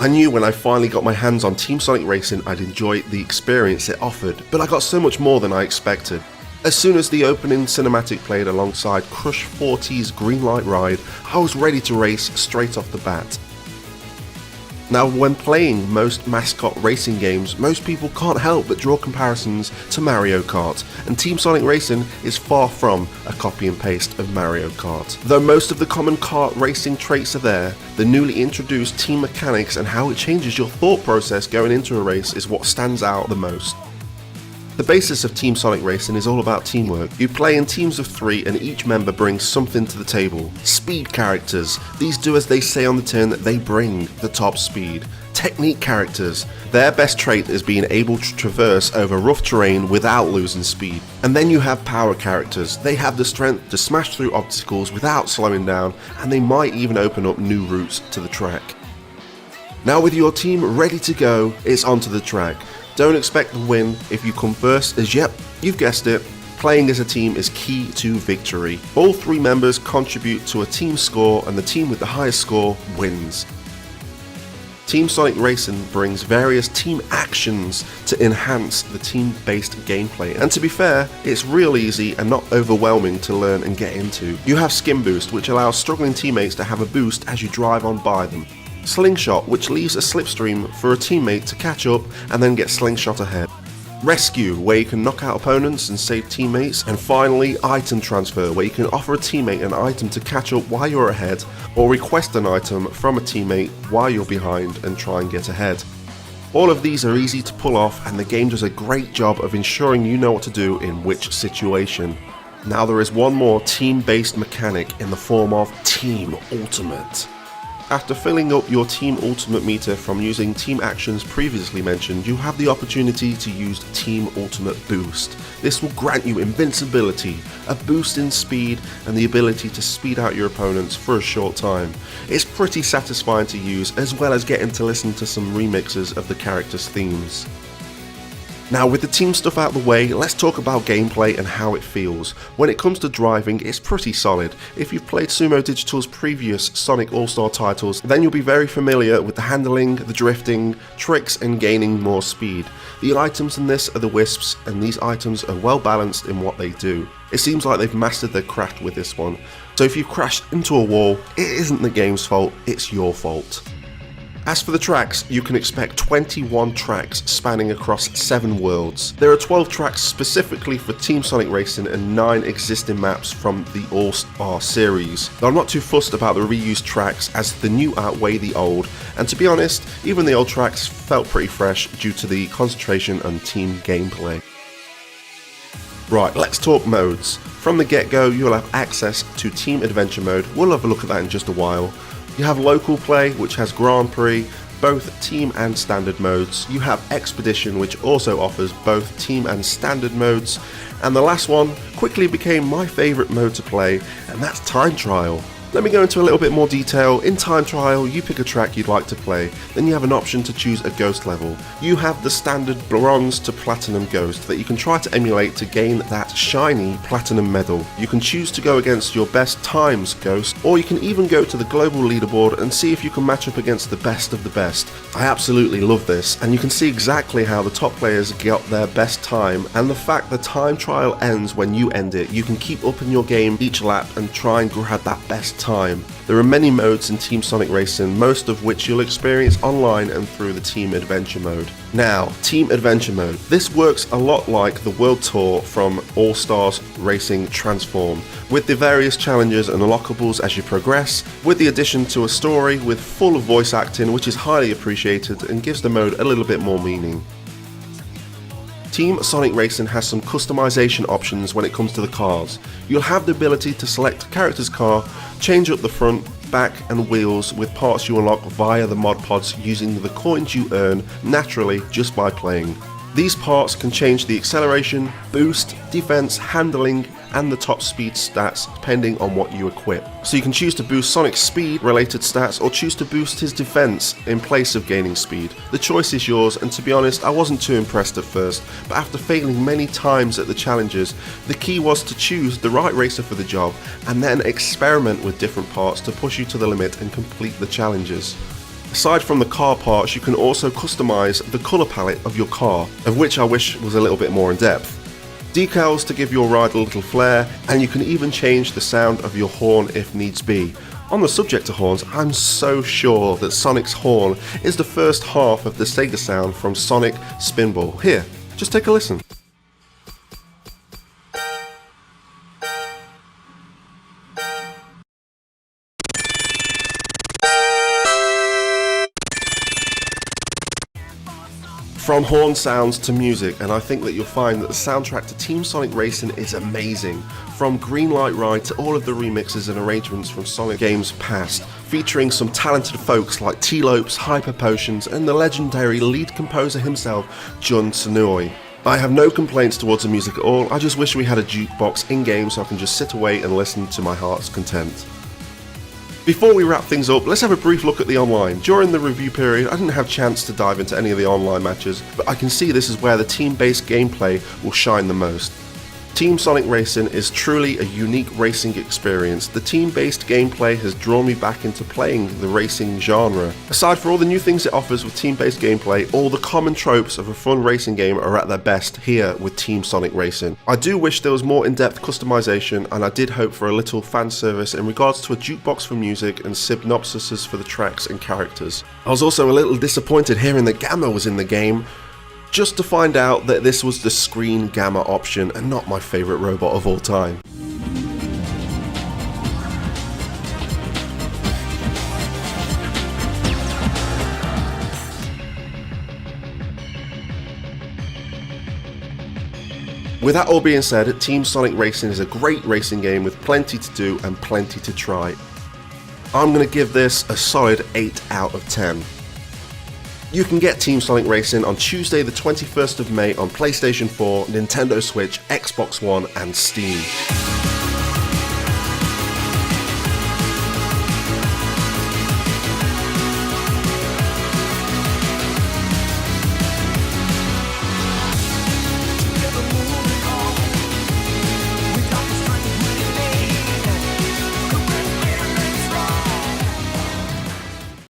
I knew when I finally got my hands on Team Sonic Racing I'd enjoy the experience it offered, but I got so much more than I expected. As soon as the opening cinematic played alongside Crush 40's Greenlight Ride, I was ready to race straight off the bat. Now, when playing most mascot racing games, most people can't help but draw comparisons to Mario Kart, and Team Sonic Racing is far from a copy and paste of Mario Kart. Though most of the common kart racing traits are there, the newly introduced team mechanics and how it changes your thought process going into a race is what stands out the most. The basis of Team Sonic Racing is all about teamwork. You play in teams of 3 and each member brings something to the table. Speed characters, these do as they say on the tin, they bring the top speed. Technique characters, their best trait is being able to traverse over rough terrain without losing speed. And then you have power characters, they have the strength to smash through obstacles without slowing down, and they might even open up new routes to the track. Now with your team ready to go, it's onto the track. Don't expect to win if you come first, as yep, you've guessed it, playing as a team is key to victory. All 3 members contribute to a team score and the team with the highest score wins. Team Sonic Racing brings various team actions to enhance the team-based gameplay, and to be fair, it's real easy and not overwhelming to learn and get into. You have Skin Boost, which allows struggling teammates to have a boost as you drive on by them. Slingshot, which leaves a slipstream for a teammate to catch up and then get slingshot ahead. Rescue, where you can knock out opponents and save teammates. And finally, Item Transfer, where you can offer a teammate an item to catch up while you're ahead, or request an item from a teammate while you're behind and try and get ahead. All of these are easy to pull off, and the game does a great job of ensuring you know what to do in which situation. Now there is one more team-based mechanic in the form of Team Ultimate. After filling up your Team Ultimate meter from using team actions previously mentioned, you have the opportunity to use Team Ultimate Boost. This will grant you invincibility, a boost in speed, and the ability to speed out your opponents for a short time. It's pretty satisfying to use, as well as getting to listen to some remixes of the characters' themes. Now with the team stuff out of the way, let's talk about gameplay and how it feels. When it comes to driving, it's pretty solid. If you've played Sumo Digital's previous Sonic All-Star titles, then you'll be very familiar with the handling, the drifting, tricks and gaining more speed. The items in this are the Wisps, and these items are well balanced in what they do. It seems like they've mastered their craft with this one. So if you've crashed into a wall, it isn't the game's fault, it's your fault. As for the tracks, you can expect 21 tracks spanning across 7 worlds. There are 12 tracks specifically for Team Sonic Racing and 9 existing maps from the All-Star series. Though I'm not too fussed about the reused tracks, as the new outweigh the old, and to be honest, even the old tracks felt pretty fresh due to the concentration on team gameplay. Right, let's talk modes. From the get-go, you'll have access to Team Adventure mode. We'll have a look at that in just a while. You have Local Play, which has Grand Prix, both team and standard modes. You have Expedition, which also offers both team and standard modes. And the last one quickly became my favourite mode to play, and that's Time Trial. Let me go into a little bit more detail. In Time Trial, you pick a track you'd like to play, then you have an option to choose a ghost level. You have the standard bronze to platinum ghost that you can try to emulate to gain that shiny platinum medal. You can choose to go against your best times ghost, or you can even go to the global leaderboard and see if you can match up against the best of the best. I absolutely love this, and you can see exactly how the top players got their best time, and the fact the Time Trial ends when you end it. You can keep up in your game each lap and try and grab that best time. There are many modes in Team Sonic Racing, most of which you'll experience online and through the Team Adventure mode. Now, Team Adventure mode. This works a lot like the World Tour from All Stars Racing Transform, with the various challenges and unlockables as you progress, with the addition to a story with full of voice acting, which is highly appreciated and gives the mode a little bit more meaning. Team Sonic Racing has some customization options when it comes to the cars. You'll have the ability to select a character's car, change up the front, back and wheels with parts you unlock via the mod pods using the coins you earn naturally just by playing. These parts can change the acceleration, boost, defense, handling and the top speed stats depending on what you equip. So you can choose to boost Sonic's speed related stats or choose to boost his defense in place of gaining speed. The choice is yours, and to be honest, I wasn't too impressed at first, but after failing many times at the challenges, the key was to choose the right racer for the job and then experiment with different parts to push you to the limit and complete the challenges. Aside from the car parts, you can also customize the colour palette of your car, of which I wish was a little bit more in depth. Decals to give your ride a little flair, and you can even change the sound of your horn if needs be. On the subject of horns, I'm so sure that Sonic's horn is the first half of the SEGA sound from Sonic Spinball. Here, just take a listen. From horn sounds to music, and I think that you'll find that the soundtrack to Team Sonic Racing is amazing. From Greenlight Ride to all of the remixes and arrangements from Sonic games past, featuring some talented folks like T-Lopes, Hyper Potions, and the legendary lead composer himself, Jun Tsunui. I have no complaints towards the music at all, I just wish we had a jukebox in-game so I can just sit away and listen to my heart's content. Before we wrap things up, let's have a brief look at the online. During the review period, I didn't have a chance to dive into any of the online matches, but I can see this is where the team-based gameplay will shine the most. Team Sonic Racing is truly a unique racing experience. The team-based gameplay has drawn me back into playing the racing genre. Aside from all the new things it offers with team-based gameplay, all the common tropes of a fun racing game are at their best here with Team Sonic Racing. I do wish there was more in-depth customization, and I did hope for a little fan service in regards to a jukebox for music and synopsises for the tracks and characters. I was also a little disappointed hearing that Gamma was in the game, just to find out that this was the screen Gamma option and not my favourite robot of all time. With that all being said, Team Sonic Racing is a great racing game with plenty to do and plenty to try. I'm going to give this a solid 8 out of 10. You can get Team Sonic Racing on Tuesday the 21st of May on PlayStation 4, Nintendo Switch, Xbox One and Steam.